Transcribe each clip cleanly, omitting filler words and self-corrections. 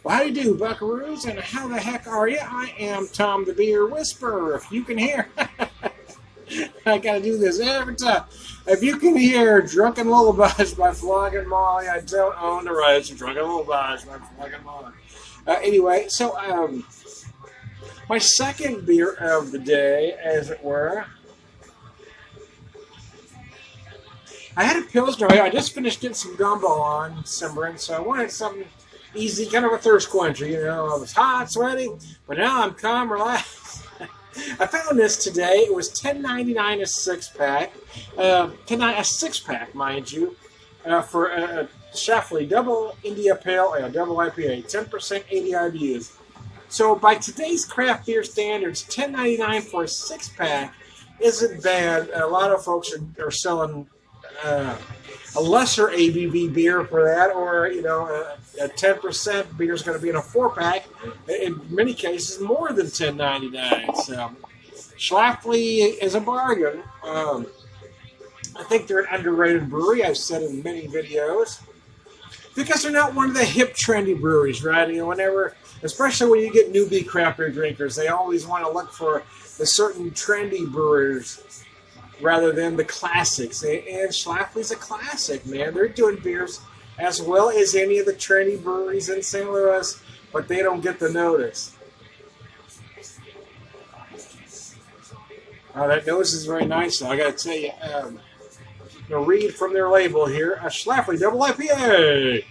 Well, how do you do, buckaroos, and how the heck are you? I am Tom the Beer Whisperer, if you can hear. I gotta do this every time. If you can hear Drunken Lullabies by Flogging Molly, I don't own the rights to Drunken Lullabies by Flogging Molly. Anyway, so my second beer of the day, as it were. I had a Pilsner. I just finished getting some gumbo on simmering, so I wanted something easy, kind of a thirst quencher. You know, I was hot, sweaty, but now I'm calm, relaxed. I found this today. It was $10.99 a six-pack. A six-pack, mind you, for a Schlafly Double Pale Ale, Double IPA, 10% 80 IBUs. So by today's craft beer standards, $10.99 for a six-pack isn't bad. A lot of folks are selling a lesser ABV beer for that, or a 10% beer is going to be in a 4-pack. In many cases, more than $10.99. So Schlafly is a bargain. I think they're an underrated brewery. I've said in many videos because they're not one of the hip, trendy breweries, right? Whenever, especially when you get newbie craft beer drinkers, they always want to look for the certain trendy brewers rather than the classics. And Schlafly's a classic, man. They're doing beers as well as any of the trendy breweries in St. Louis, but they don't get the notice. That nose is very nice, though. I got to tell you, read from their label here. A Schlafly Double IPA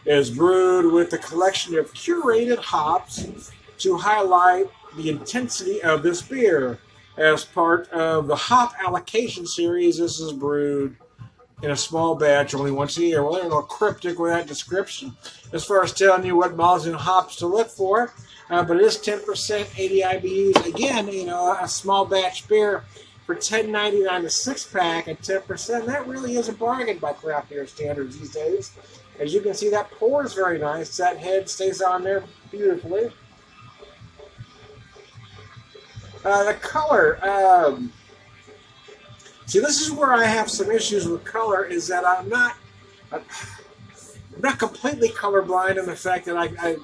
is brewed with a collection of curated hops to highlight the intensity of this beer. As part of the hop allocation series, this is brewed in a small batch only once a year. Well, they're a little cryptic with that description as far as telling you what malts and hops to look for. But it is 10%, 80 IBUs. Again, a small batch beer for $10.99 a six-pack at 10%. That really is a bargain by craft beer standards these days. As you can see, that pours very nice. That head stays on there beautifully. The color, see, this is where I have some issues with color, is that I'm not completely colorblind in the fact that I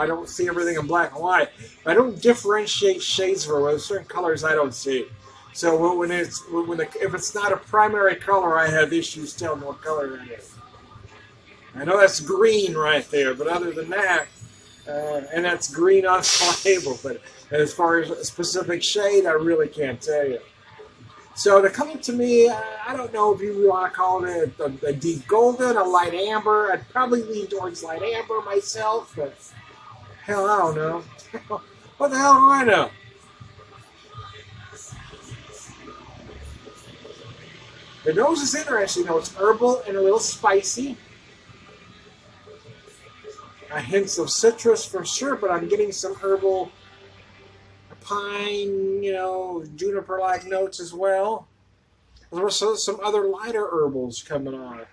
don't see everything in black and white. I don't differentiate shades for certain colors I don't see. So if it's not a primary color, I have issues telling what color it is. I know that's green right there, but other than that, and that's green on the label, but as far as a specific shade, I really can't tell you. So the color to me, I don't know if you want to call it a deep golden, a light amber. I'd probably lean towards light amber myself, but hell, I don't know. What the hell do I know? The nose is interesting, though. It's herbal and a little spicy. Hints of citrus for sure, but I'm getting some herbal, pine, juniper-like notes as well. There's also some other lighter herbals coming on.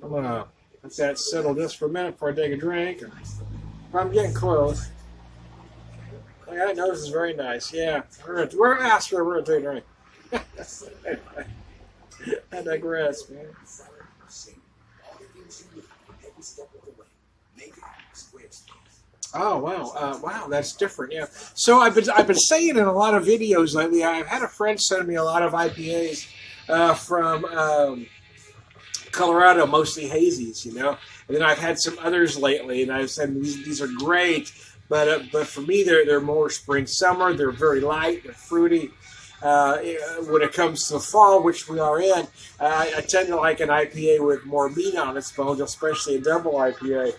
I'm gonna let that settle just for a minute before I take a drink. I'm getting close. Oh, yeah, that nose is very nice. Yeah, we're gonna take a drink. I digress, man. Oh wow, wow, that's different. Yeah. So I've been saying in a lot of videos lately. I've had a friend send me a lot of IPAs from Colorado, mostly hazies, And then I've had some others lately, and I've said these are great, but for me they're more spring summer. They're very light, they're fruity. When it comes to the fall, which we are in, I tend to like an IPA with more meat on its bones, especially a double IPA,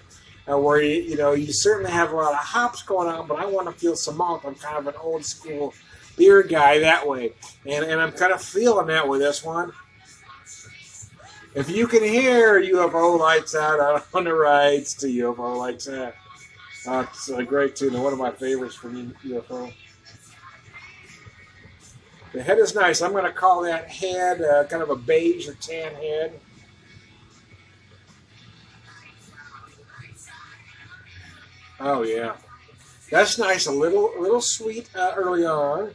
where you certainly have a lot of hops going on, but I want to feel some malt. I'm kind of an old school beer guy that way, and I'm kind of feeling that with this one. If you can hear UFO Lights Out on the rights to UFO Lights Out, it's a great tune, one of my favorites from UFO. The head is nice. I'm going to call that head kind of a beige or tan head. Oh yeah, that's nice. A little sweet early on.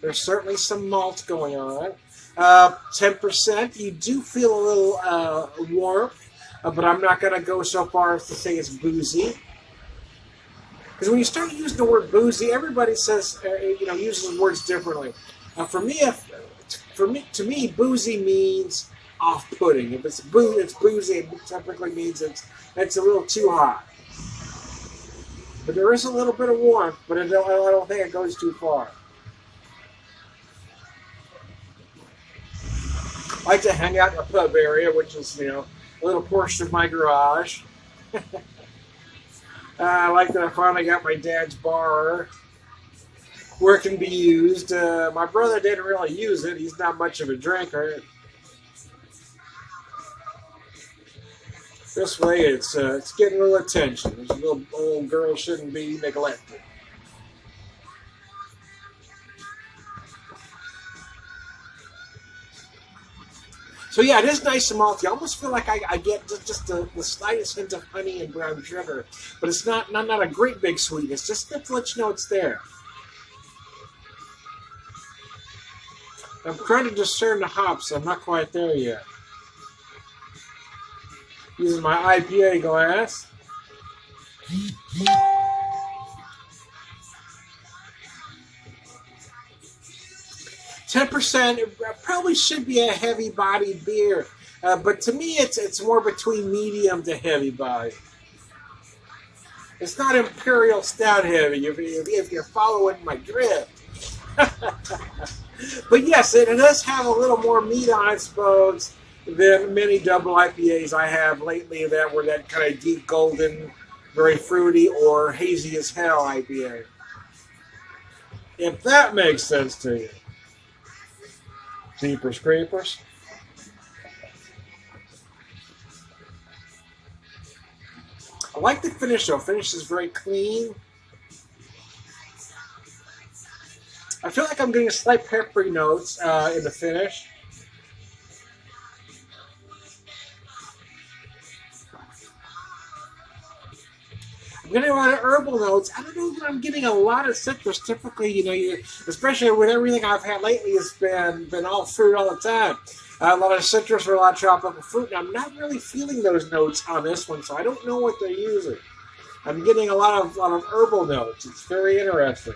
There's certainly some malt going on. 10%. You do feel a little warmth, but I'm not going to go so far as to say it's boozy. Because when you start using the word boozy, everybody says, uses words differently. To me, boozy means off-putting. If it's boozy, it typically means it's a little too hot. But there is a little bit of warmth, but I don't think it goes too far. I like to hang out in a pub area, which is, a little portion of my garage. I like that I finally got my dad's bar where it can be used. My brother didn't really use it. He's not much of a drinker. This way, it's getting a little attention. This little old girl shouldn't be neglected. So yeah, it is nice and malty. I almost feel like I get just the slightest hint of honey and brown sugar, but it's not a great big sweetness. Just to let you know it's there. I'm trying to discern the hops. I'm not quite there yet. Using my IPA glass. 10%. It probably should be a heavy-bodied beer, but to me, it's more between medium to heavy body. It's not Imperial Stout heavy, if you're following my drift. But yes, it does have a little more meat on its bones than many double IPAs I have lately that were that kind of deep golden, very fruity, or hazy as hell IPA. If that makes sense to you. Jeepers creepers. I like the finish though. Finish is very clean. I feel like I'm getting slight peppery notes in the finish. I'm getting a lot of herbal notes. I don't know that I'm getting a lot of citrus. Typically, especially with everything I've had lately, it's been all fruit all the time. A lot of citrus or a lot of tropical fruit, and I'm not really feeling those notes on this one, so I don't know what they're using. I'm getting a lot of herbal notes. It's very interesting.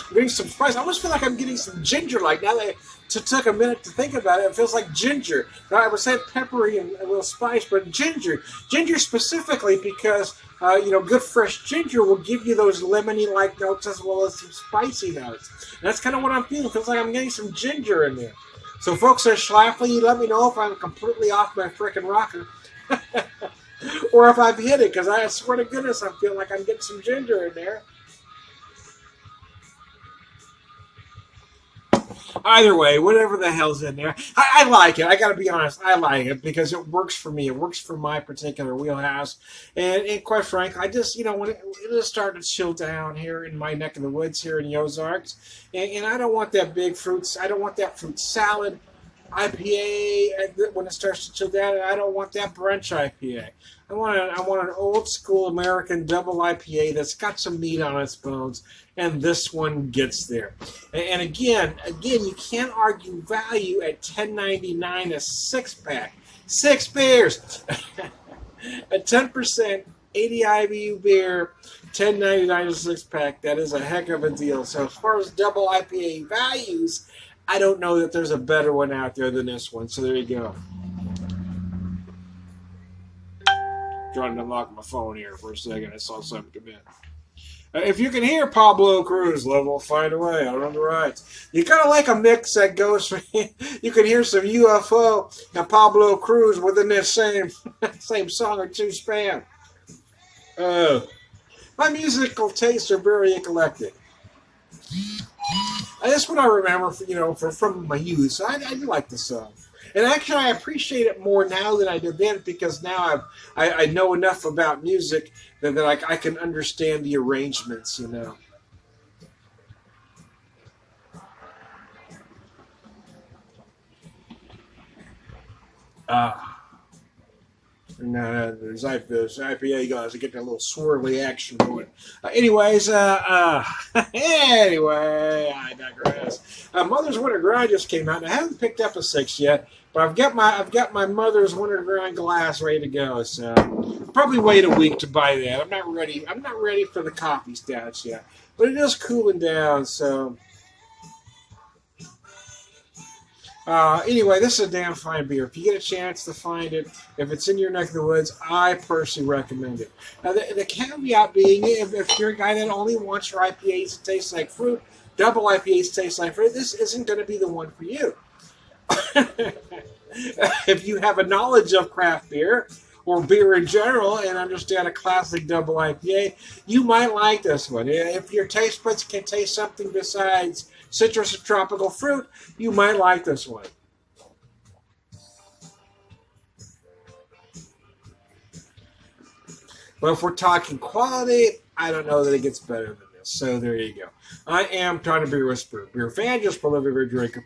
I'm getting some spice. I almost feel like I'm getting some ginger. Like now that I took a minute to think about it, it feels like ginger. Now, I would say peppery and a little spice, but ginger. Ginger specifically because, good fresh ginger will give you those lemony-like notes as well as some spicy notes. And that's kind of what I'm feeling. It feels like I'm getting some ginger in there. So folks at Schlafly, let me know if I'm completely off my frickin' rocker. Or if I've hit it, because I swear to goodness, I feel like I'm getting some ginger in there. Either way, whatever the hell's in there, I like it. I got to be honest, I like it because it works for me. It works for my particular wheelhouse. And quite frankly, I just, when it is starting to chill down here in my neck of the woods here in the Ozarks, and I don't want that big fruits. I don't want that fruit salad IPA when it starts to chill down, and I don't want that brunch IPA. I want an old school American double IPA that's got some meat on its bones, and this one gets there. And again, you can't argue value at $10.99 a 6-pack. 6 beers, a 10%, 80 IBU beer, $10.99 a 6-pack. That is a heck of a deal. So as far as double IPA values, I don't know that there's a better one out there than this one. So there you go. Trying to unlock my phone here for a second. I saw something come in. If you can hear Pablo Cruz, level, find a way out on the right. You kind of like a mix that goes from, you can hear some UFO and Pablo Cruz within this same song or two span. My musical tastes are very eclectic. That's what I remember, from my youth. So I do like the song. And actually, I appreciate it more now than I did then because now I know enough about music that I can understand the arrangements, And there's IPA guys that get that little swirly action going. Anyway, I digress. Mother's Winter Grind just came out, and I haven't picked up a 6 yet, but I've got my Mother's Winter Grind glass ready to go. So I'll probably wait a week to buy that. I'm not ready for the coffee stouts yet, but it is cooling down. So. Anyway, this is a damn fine beer. If you get a chance to find it, if it's in your neck of the woods, I personally recommend it. Now, the caveat being, if you're a guy that only wants your IPAs to taste like fruit, double IPAs to taste like fruit, this isn't going to be the one for you. If you have a knowledge of craft beer or beer in general and understand a classic double IPA, you might like this one. If your taste buds can taste something besides citrus or tropical fruit, you might like this one. But if we're talking quality, I don't know that it gets better than this. So there you go. I am Trying to Beer Whisperer, beer evangelist, prolific beer drinker,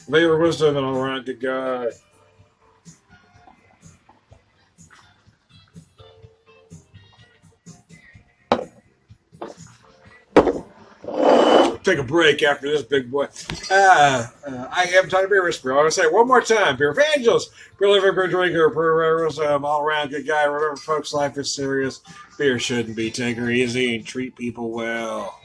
Veil of wisdom, and all around good guy. Take a break after this, big boy. I am Trying to Beer Whisperer. I want to say it one more time. Beer evangelist, prolific beer drinker, all around good guy. Remember, folks, life is serious. Beer shouldn't be. Take her easy and treat people well.